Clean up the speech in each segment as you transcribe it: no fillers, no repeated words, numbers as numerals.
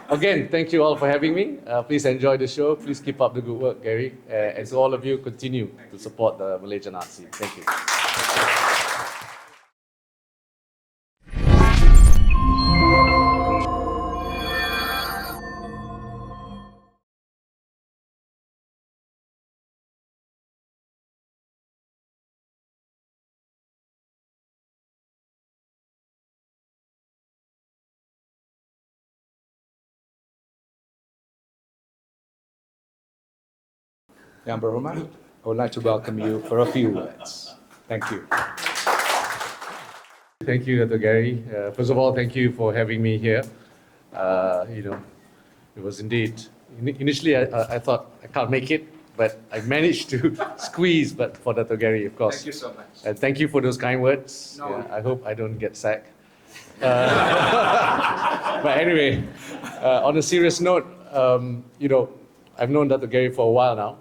Again, thank you all for having me. Please enjoy the show. Please keep up the good work, Gary. And to all of you, continue to support the Malaysian art scene. Thank you. Yang Berhormat, I would like to welcome you for a few words. Thank you. Thank you, Datuk Gary. First of all, thank you for having me here. It was indeed. Initially, I thought I can't make it, but I managed to squeeze. But for Datuk Gary, of course. Thank you so much. And thank you for those kind words. No. I hope I don't get sacked. But anyway, on a serious note, I've known Datuk Gary for a while now.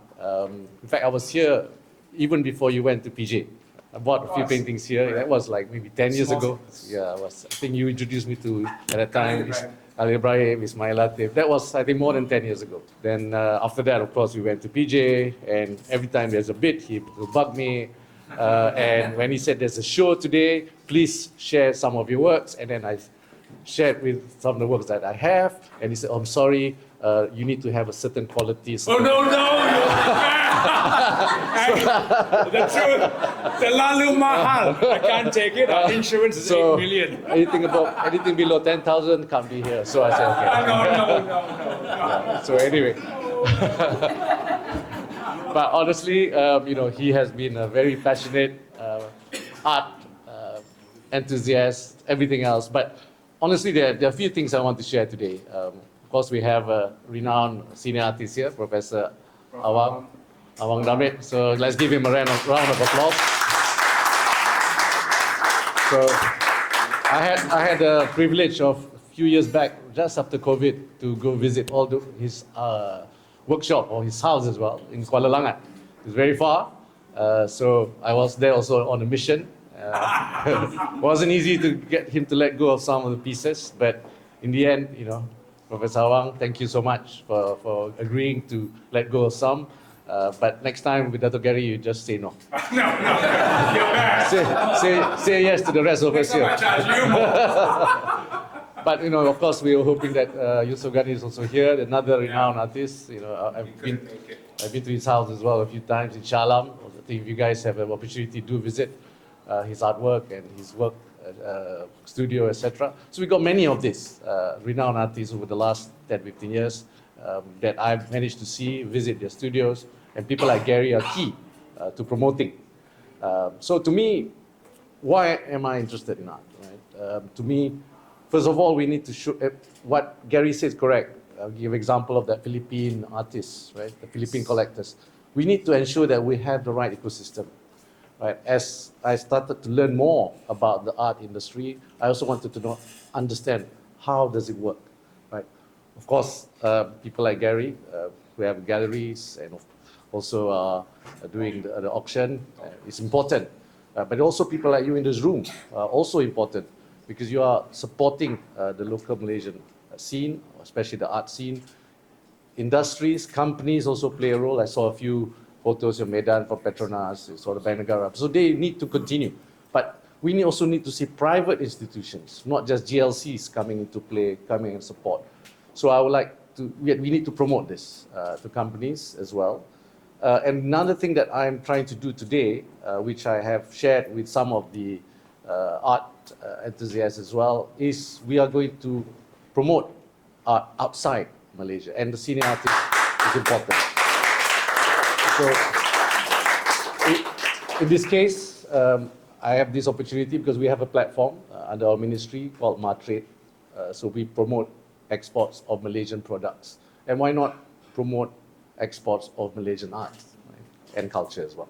In fact, I was here even before you went to PJ. I bought a few paintings here. That was like maybe 10 years ago. Yeah, I think you introduced me to, at that time, Ali Ibrahim, Ismail Latif. That was, I think, more than 10 years ago. Then after that, of course, we went to PJ, and every time there's a bit, he would bug me. And when he said there's a show today, please share some of your works. And then I shared with some of the works that I have. And he said, oh, I'm sorry, you need to have a certain quality. Oh, no! The truth, terlalu mahal. I can't take it. Our insurance is 8 million. Anything below 10,000 can't be here. So I said, okay. No. So anyway. But honestly, he has been a very passionate art enthusiast, everything else. But honestly, there are a few things I want to share today. Of course, we have a renowned senior artist here, Professor Awang Damit. So let's give him a round of applause. So I had the privilege of a few years back, just after COVID, to go visit his workshop or his house as well in Kuala Langat. It's very far. So I was there also on a mission. Wasn't easy to get him to let go of some of the pieces, but in the end, Professor Awang, thank you so much for agreeing to let go of some. But next time with Datuk Gary, you just say no. No, you're bad. Say yes to the rest of us here. I charge you more. But of course, we were hoping that Yusof Ghani is also here, another renowned artist. I've been to his house as well a few times in Shalam. I think if you guys have an opportunity, do visit his artwork and his work studio, etc. So we got many of these renowned artists over the last 10, 15 years that I've managed to see, visit their studios, and people like Gary are key to promoting. So to me, why am I interested in art? Right? To me, first of all, we need to show what Gary says correct. I'll give an example of that Philippine artists, right? The Philippine collectors. We need to ensure that we have the right ecosystem. Right? As I started to learn more about the art industry, I also wanted to understand how does it work. Right? Of course, people like Gary, who have galleries and also doing the auction, is important. But also people like you in this room are also important because you are supporting the local Malaysian scene, especially the art scene. Industries, companies also play a role. I saw a few photos of Medan from Petronas, saw the Bank Negara. So they need to continue. But we also need to see private institutions, not just GLCs coming into play, coming and support. So I would like to, we need to promote this to companies as well. And another thing that I'm trying to do today, which I have shared with some of the art enthusiasts as well, is we are going to promote art outside Malaysia. And the senior artist is important. So in this case, I have this opportunity because we have a platform under our ministry called Matrade. So we promote exports of Malaysian products. And why not promote exports of Malaysian art, right? And culture as well.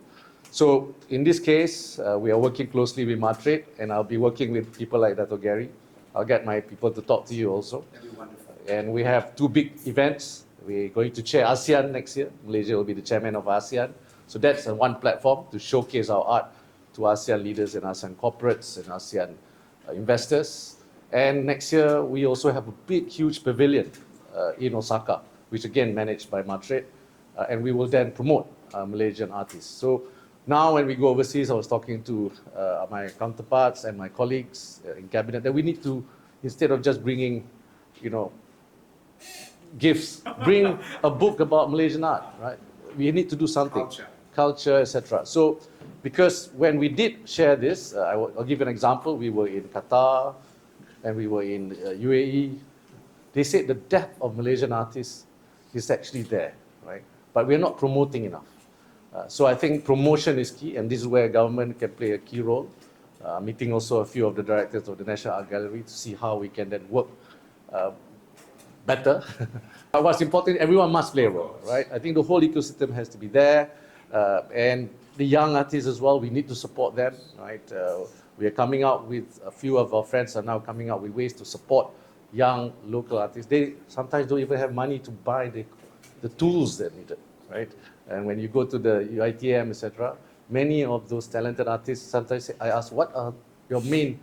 So in this case, we are working closely with Matrade, and I'll be working with people like Datuk Gary. I'll get my people to talk to you also. That'd be wonderful. And we have two big events. We're going to chair ASEAN next year. Malaysia will be the chairman of ASEAN. So that's one platform to showcase our art to ASEAN leaders and ASEAN corporates and ASEAN investors. And next year, we also have a big, huge pavilion in Osaka, which again managed by Madrid, and we will then promote Malaysian artists. So now when we go overseas, I was talking to my counterparts and my colleagues in cabinet that we need to, instead of just bringing, gifts, bring a book about Malaysian art, right? We need to do something. Culture, etc. So, because when we did share this, I'll give you an example. We were in Qatar and we were in UAE. They said the depth of Malaysian artists is actually there, right? But we're not promoting enough. So I think promotion is key, and this is where government can play a key role. Meeting also a few of the directors of the National Art Gallery to see how we can then work better. But what's important, everyone must play a role, right? I think the whole ecosystem has to be there. And the young artists as well, we need to support them, right? We are coming out with, a few of our friends are now coming out with ways to support young local artists. They sometimes don't even have money to buy the tools that are needed, right? And when you go to the UITM, etc., many of those talented artists, sometimes I ask, what are your main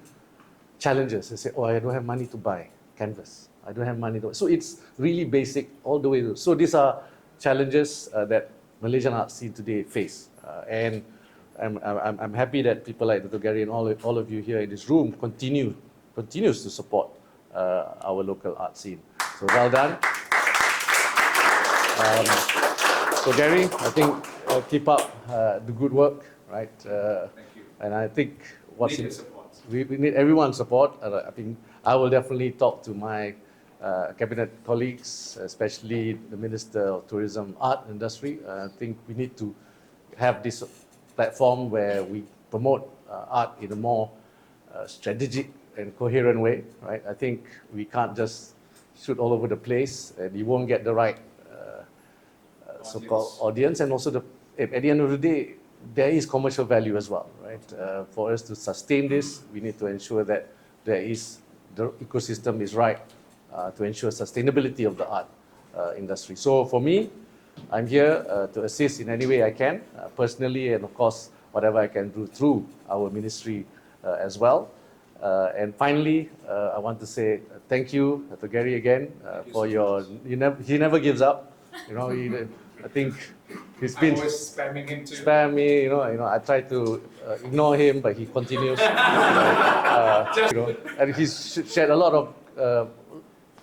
challenges? They say, oh, I don't have money to buy canvas. I don't have money to... So it's really basic all the way through. So these are challenges that Malaysian art scene today face. And I'm happy that people like Dr. Ghani and all of you here in this room continues to support our local art scene. So well done. So Ghani, I think keep up the good work, right? Thank you. And I think what's Need the support. we need everyone's support. I think I will definitely talk to my cabinet colleagues, especially the Minister of Tourism, Art Industry. I think we need to have this platform where we promote art in a more strategic and coherent way, right? I think we can't just shoot all over the place and you won't get the right so-called audience. And also, at the end of the day, there is commercial value as well, right? For us to sustain this, we need to ensure that the ecosystem is right to ensure sustainability of the art industry. So for me, I'm here to assist in any way I can, personally, and of course, whatever I can do through our ministry as well. And finally, I want to say thank you to Ghani again for your. He never gives up. I think he's been I'm always spamming him too. spam me. I try to ignore him, but he continues. And he's shared a lot of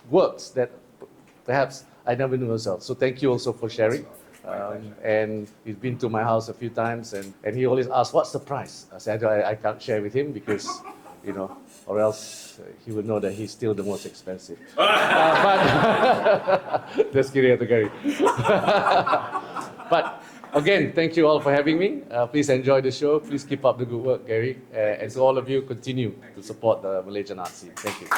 works that perhaps I never knew myself. So thank you also for sharing. And he's been to my house a few times, and he always asks, what's the price? I said, I can't share with him because, or else he would know that he's still the most expensive. But just kidding, Gary. But again, thank you all for having me. Please enjoy the show. Please keep up the good work, Gary. And to all of you, continue to support the Malaysian art scene. Thank you.